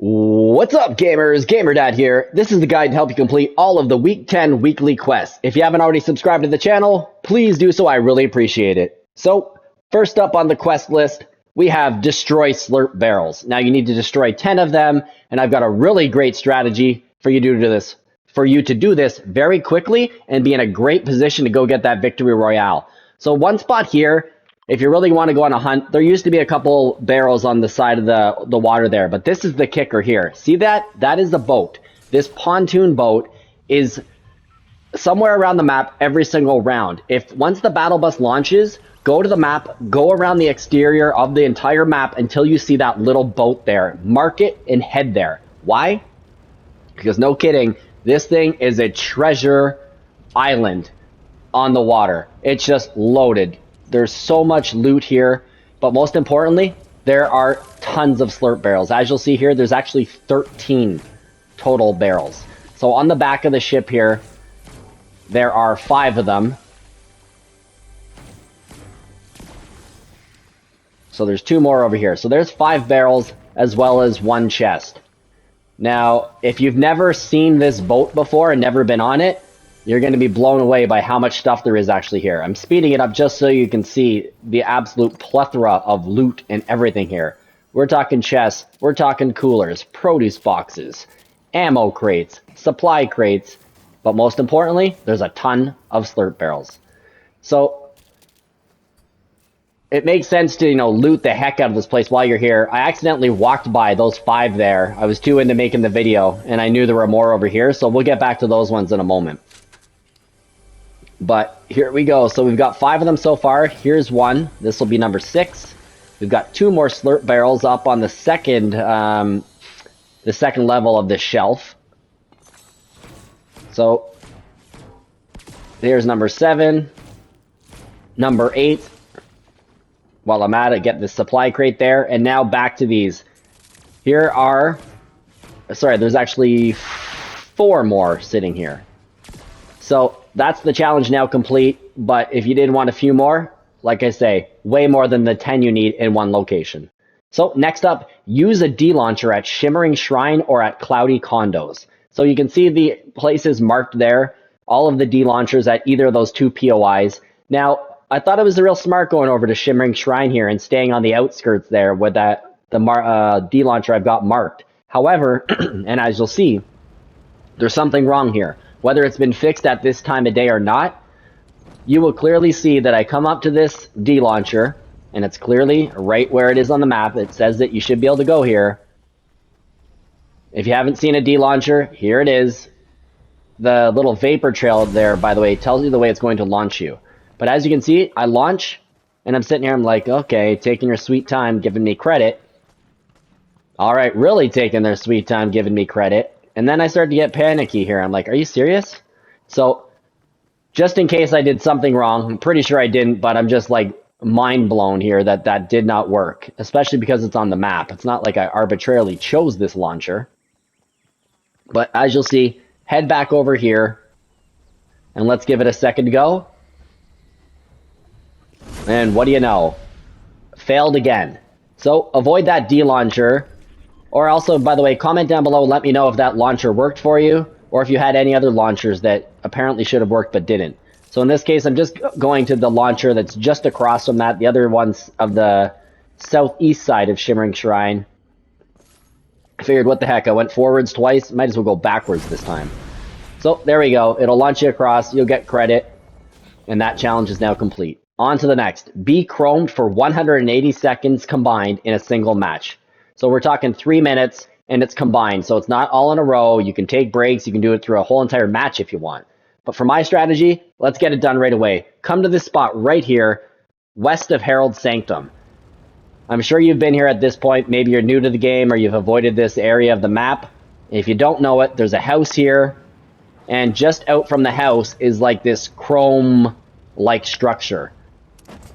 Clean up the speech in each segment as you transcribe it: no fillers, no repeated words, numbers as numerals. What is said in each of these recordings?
What's up, gamers? GamerDad here. This is the guide to help you complete all of the Week 10 weekly quests. If you haven't already subscribed to the channel, please do so. I really appreciate it. So, first up on the quest list, we have Destroy Slurp Barrels. Now, you need to destroy 10 of them, and I've got a really great strategy for you to do this. For you to do this very quickly and be in a great position to go get that victory royale. So, one spot here. If you really want to go on a hunt, there used to be a couple barrels on the side of the water there, but this is the kicker here. See that? That is the boat. This pontoon boat is somewhere around the map every single round. Once the battle bus launches, go to the map, go around the exterior of the entire map until you see that little boat there. Mark it and head there. Why? Because no kidding, this thing is a treasure island on the water. It's just loaded. There's so much loot here, but most importantly, there are tons of slurp barrels. As you'll see here, there's actually 13 total barrels. So on the back of the ship here, there are 5 of them. So there's 2 more over here. So there's 5 barrels as well as 1 chest. Now, if you've never seen this boat before and never been on it, you're going to be blown away by how much stuff there is actually here. I'm speeding it up just so you can see the absolute plethora of loot and everything here. We're talking chests, we're talking coolers, produce boxes, ammo crates, supply crates, but most importantly, there's a ton of slurp barrels. So, it makes sense to, loot the heck out of this place while you're here. I accidentally walked by those 5 there. I was too into making the video, and I knew there were more over here, so we'll get back to those ones in a moment. But here we go. So we've got 5 of them so far. Here's one. This will be number 6. We've got 2 more slurp barrels up on the second level of this shelf. So here's number 7, number 8. While I'm at it, get the supply crate there, and now back to these. Here are, sorry, there's actually 4 more sitting here. So that's the challenge now complete, but if you did want a few more, like I say, way more than the 10 you need in one location. So next up, use a D-launcher at Shimmering Shrine or at Cloudy Condos. So you can see the places marked there, all of the D-launchers at either of those 2 POIs. Now, I thought it was real smart going over to Shimmering Shrine here and staying on the outskirts there with the D-launcher I've got marked. However, and as you'll see, there's something wrong here. Whether it's been fixed at this time of day or not, you will clearly see that I come up to this D-launcher, and it's clearly right where it is on the map. It says that you should be able to go here. If you haven't seen a D-launcher, here it is. The little vapor trail there, by the way, tells you the way it's going to launch you. But as you can see, I launch, and I'm sitting here, I'm like, okay, taking your sweet time, giving me credit. Alright, really taking their sweet time, giving me credit. And then I started to get panicky here. I'm like, are you serious? So, just in case I did something wrong, I'm pretty sure I didn't, but I'm just like mind blown here that that did not work. Especially because it's on the map. It's not like I arbitrarily chose this launcher. But as you'll see, head back over here. And let's give it a second to go. And what do you know? Failed again. So, avoid that D-launcher. Or also, by the way, comment down below, let me know if that launcher worked for you, or if you had any other launchers that apparently should have worked but didn't. So in this case, I'm just going to the launcher that's just across from that, the other one's of the southeast side of Shimmering Shrine. I figured, what the heck, I went forwards twice, might as well go backwards this time. So there we go, it'll launch you across, you'll get credit, and that challenge is now complete. On to the next. Be chromed for 180 seconds combined in a single match. So we're talking 3 minutes, and it's combined. So it's not all in a row. You can take breaks. You can do it through a whole entire match if you want. But for my strategy, let's get it done right away. Come to this spot right here, west of Herald's Sanctum. I'm sure you've been here at this point. Maybe you're new to the game, or you've avoided this area of the map. If you don't know it, there's a house here. And just out from the house is like this chrome-like structure.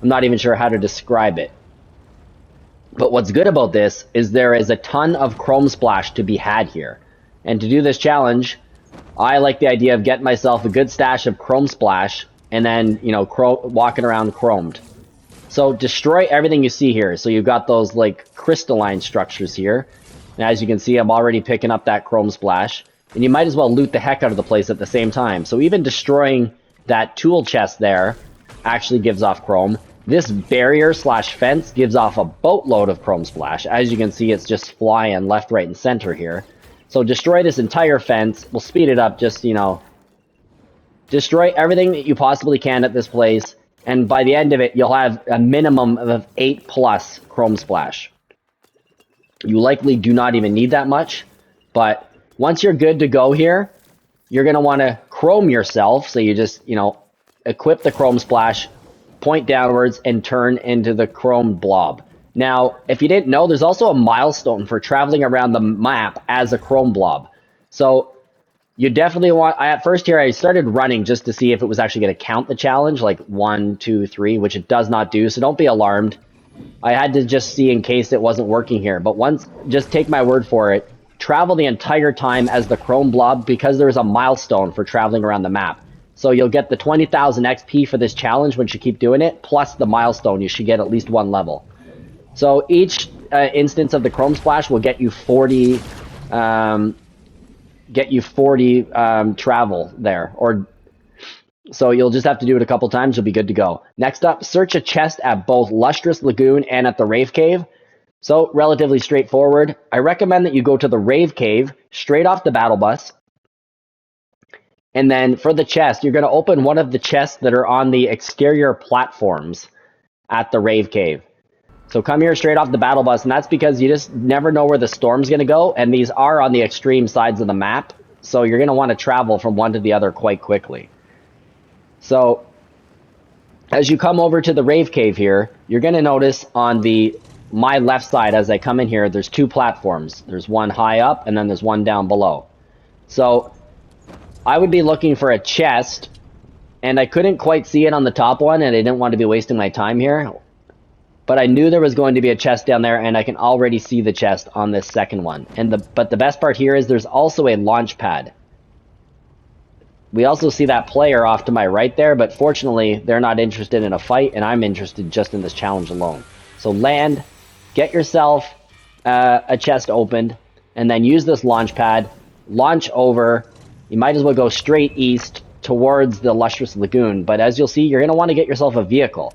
I'm not even sure how to describe it. But what's good about this is there is a ton of chrome splash to be had here. And to do this challenge, I like the idea of getting myself a good stash of chrome splash and then, walking around chromed. So destroy everything you see here. So you've got those like crystalline structures here. And as you can see, I'm already picking up that chrome splash. And you might as well loot the heck out of the place at the same time. So even destroying that tool chest there actually gives off chrome. This barrier slash fence gives off a boatload of chrome splash. As you can see, it's just flying left, right, and center here. So destroy this entire fence. We'll speed it up, just, you know, destroy everything that you possibly can at this place. And by the end of it, you'll have a minimum of 8+ chrome splash. You likely do not even need that much. But once you're good to go here, you're going to want to chrome yourself. So you just, you know, equip the chrome splash, point downwards, and turn into the chrome blob. Now, if you didn't know, there's also a milestone for traveling around the map as a chrome blob. So you definitely want, at first here, I started running just to see if it was actually going to count the challenge, like 1, 2, 3, which it does not do, so don't be alarmed. I had to just see in case it wasn't working here, but once, just take my word for it, travel the entire time as the chrome blob because there's a milestone for traveling around the map. So you'll get the 20,000 XP for this challenge once you keep doing it, plus the milestone. You should get at least 1 level. So each instance of the chrome splash will get you 40 travel there, or so you'll just have to do it a couple times. You'll be good to go. Next up, search a chest at both Lustrous Lagoon and at the Rave Cave. So relatively straightforward. I recommend that you go to the Rave Cave straight off the battle bus. And then for the chest, you're going to open one of the chests that are on the exterior platforms at the Rave Cave. So come here straight off the battle bus, and that's because you just never know where the storm's going to go, and these are on the extreme sides of the map, so you're going to want to travel from one to the other quite quickly. So as you come over to the Rave Cave here, you're going to notice on my left side as I come in here, there's 2 platforms. There's one high up, and then there's one down below. So I would be looking for a chest, and I couldn't quite see it on the top one, and I didn't want to be wasting my time here. But I knew there was going to be a chest down there, and I can already see the chest on this second one. But the best part here is there's also a launch pad. We also see that player off to my right there, but fortunately, they're not interested in a fight, and I'm interested just in this challenge alone. So land, get yourself a chest opened, and then use this launch pad, launch over. You might as well go straight east towards the Lustrous Lagoon, but as you'll see, you're going to want to get yourself a vehicle.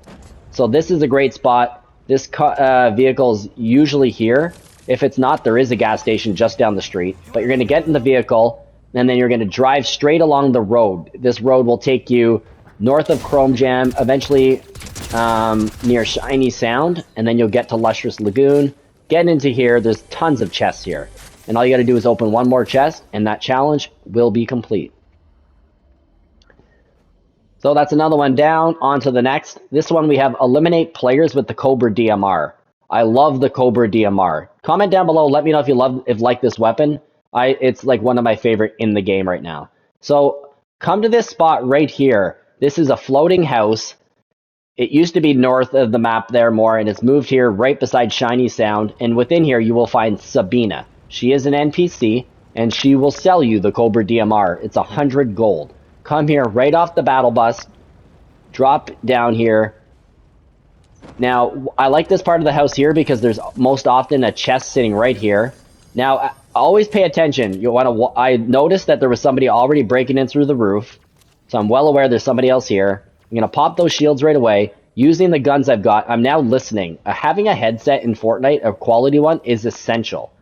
So this is a great spot. This vehicle is usually here. If it's not, there is a gas station just down the street. But you're going to get in the vehicle, and then you're going to drive straight along the road. This road will take you north of Chrome Jam, eventually near Shiny Sound, and then you'll get to Lustrous Lagoon. Get into here. There's tons of chests here. And all you got to do is open one more chest, and that challenge will be complete. So that's another one down. On to the next. This one we have eliminate players with the Cobra DMR. I love the Cobra DMR. Comment down below. Let me know if you like this weapon. It's like one of my favorite in the game right now. So come to this spot right here. This is a floating house. It used to be north of the map there more, and it's moved here right beside Shiny Sound. And within here you will find Sabina. She is an NPC, and she will sell you the Cobra DMR. It's 100 gold. Come here right off the battle bus, drop down here. Now, I like this part of the house here because there's most often a chest sitting right here. Now, always pay attention. I noticed that there was somebody already breaking in through the roof, so I'm well aware there's somebody else here. I'm going to pop those shields right away. Using the guns I've got, I'm now listening. Having a headset in Fortnite, a quality one, is essential.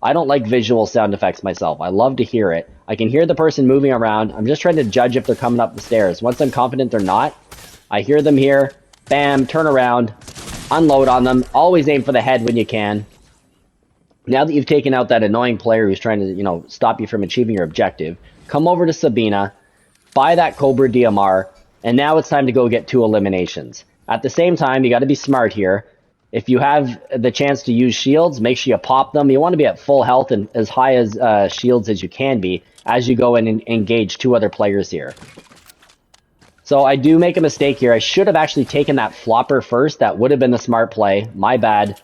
I don't like visual sound effects myself. I love to hear it. I can hear the person moving around. I'm just trying to judge if they're coming up the stairs. Once I'm confident they're not, I hear them here. Bam, turn around, unload on them. Always aim for the head when you can. Now that you've taken out that annoying player who's trying to, stop you from achieving your objective, come over to Sabina, buy that Cobra DMR, and now it's time to go get 2 eliminations. At the same time, you got to be smart here. If you have the chance to use shields, make sure you pop them. You want to be at full health and as high as shields as you can be as you go in and engage 2 other players here. So I do make a mistake here. I should have actually taken that flopper first. That would have been the smart play. My bad.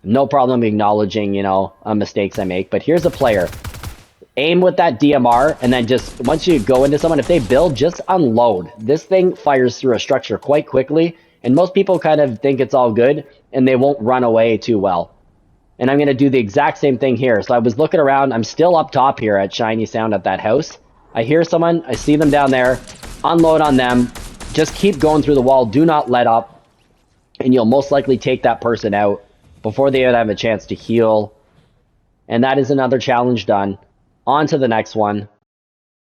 No problem acknowledging, mistakes I make. But here's a player. Aim with that DMR, and then just once you go into someone, if they build, just unload. This thing fires through a structure quite quickly, and most people kind of think it's all good, and they won't run away too well. And I'm going to do the exact same thing here. So I was looking around. I'm still up top here at Shiny Sound at that house. I hear someone. I see them down there. Unload on them. Just keep going through the wall. Do not let up. And you'll most likely take that person out before they even have a chance to heal. And that is another challenge done. On to the next one.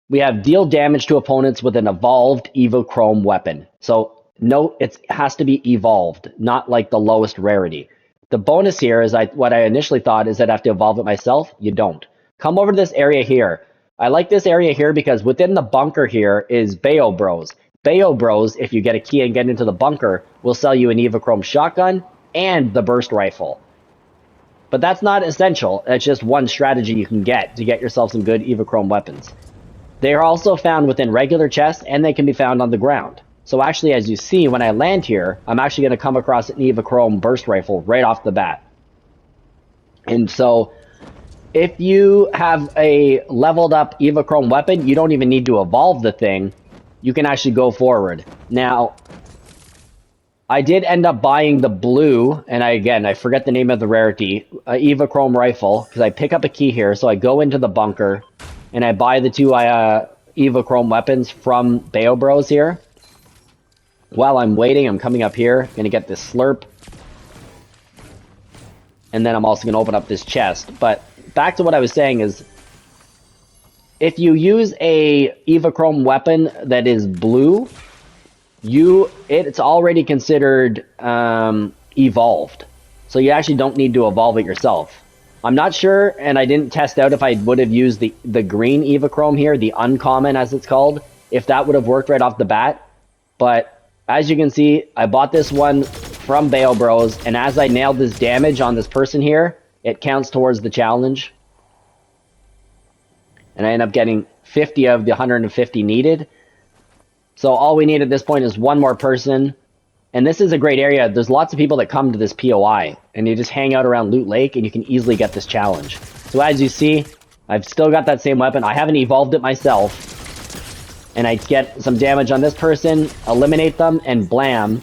We have deal damage to opponents with an evolved EvoChrome weapon. So note, it has to be evolved, not like the lowest rarity. The bonus here is what I initially thought is that I have to evolve it myself. You don't. Come over to this area here. I like this area here because within the bunker here is Bayo Bros. Bayo Bros, if you get a key and get into the bunker, will sell you an EvoChrome shotgun and the burst rifle. But that's not essential. That's just one strategy you can get to get yourself some good EvoChrome weapons. They are also found within regular chests, and they can be found on the ground. So actually, as you see, when I land here, I'm actually going to come across an EvoChrome burst rifle right off the bat. And so, if you have a leveled up EvoChrome weapon, you don't even need to evolve the thing. You can actually go forward. Now, I did end up buying the blue, and I forget the name of the rarity, EvoChrome rifle, because I pick up a key here. So I go into the bunker, and I buy the two EvoChrome weapons from Bayo Bros here. While I'm waiting, I'm coming up here, going to get this Slurp. And then I'm also going to open up this chest. But back to what I was saying is, if you use a EvoChrome weapon that is blue, it's already considered evolved. So you actually don't need to evolve it yourself. I'm not sure, and I didn't test out if I would have used the green EvoChrome here, the uncommon as it's called, if that would have worked right off the bat. But as you can see, I bought this one from Bayo Bros, and as I nailed this damage on this person here, it counts towards the challenge. And I end up getting 50 of the 150 needed. So all we need at this point is one more person. And this is a great area. There's lots of people that come to this POI, and you just hang out around Loot Lake, and you can easily get this challenge. So as you see, I've still got that same weapon. I haven't evolved it myself. And I get some damage on this person, eliminate them, and blam.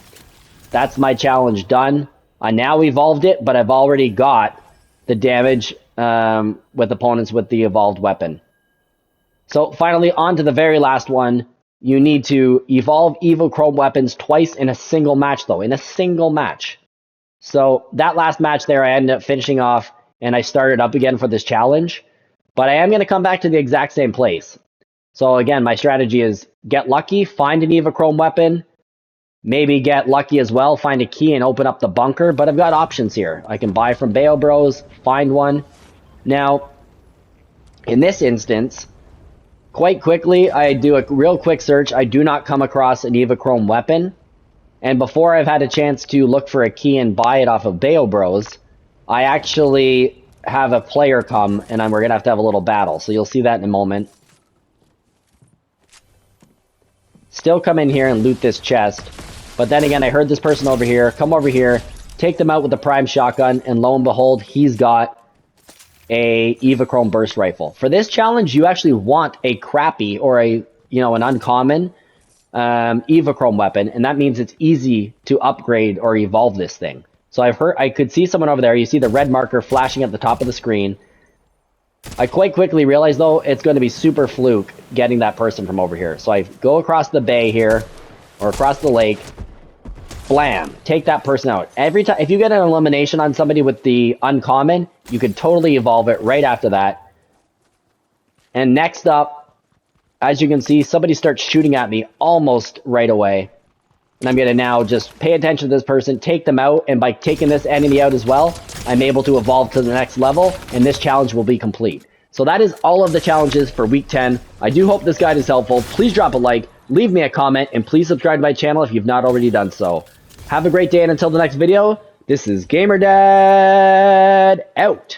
That's my challenge done. I now evolved it, but I've already got the damage with opponents with the evolved weapon. So finally, on to the very last one. You need to evolve EvoChrome weapons twice in a single match, though. In a single match. So that last match there, I ended up finishing off, and I started up again for this challenge. But I am going to come back to the exact same place. So again, my strategy is get lucky, find an EvoChrome weapon, maybe get lucky as well, find a key and open up the bunker. But I've got options here. I can buy from Bayo Bros, find one. Now, in this instance, quite quickly, I do a real quick search. I do not come across an EvoChrome weapon. And before I've had a chance to look for a key and buy it off of Bayo Bros, I actually have a player come, and we're going to have a little battle. So you'll see that in a moment. Still come in here and loot this chest. But then again, I heard this person over here. Come over here, take them out with the prime shotgun, and lo and behold, he's got a EvoChrome burst rifle. For this challenge, you actually want a crappy or an uncommon EvoChrome weapon, and that means it's easy to upgrade or evolve this thing. So I could see someone over there. You see the red marker flashing at the top of the screen. I quite quickly realized, though, it's going to be super fluke getting that person from over here. So I go across the bay here, or across the lake, blam, take that person out. Every time, if you get an elimination on somebody with the uncommon, you could totally evolve it right after that. And next up, as you can see, somebody starts shooting at me almost right away. And I'm going to now just pay attention to this person, take them out, and by taking this enemy out as well, I'm able to evolve to the next level, and this challenge will be complete. So that is all of the challenges for week 10. I do hope this guide is helpful. Please drop a like, leave me a comment, and please subscribe to my channel if you've not already done so. Have a great day, and until the next video, this is GamerDad out.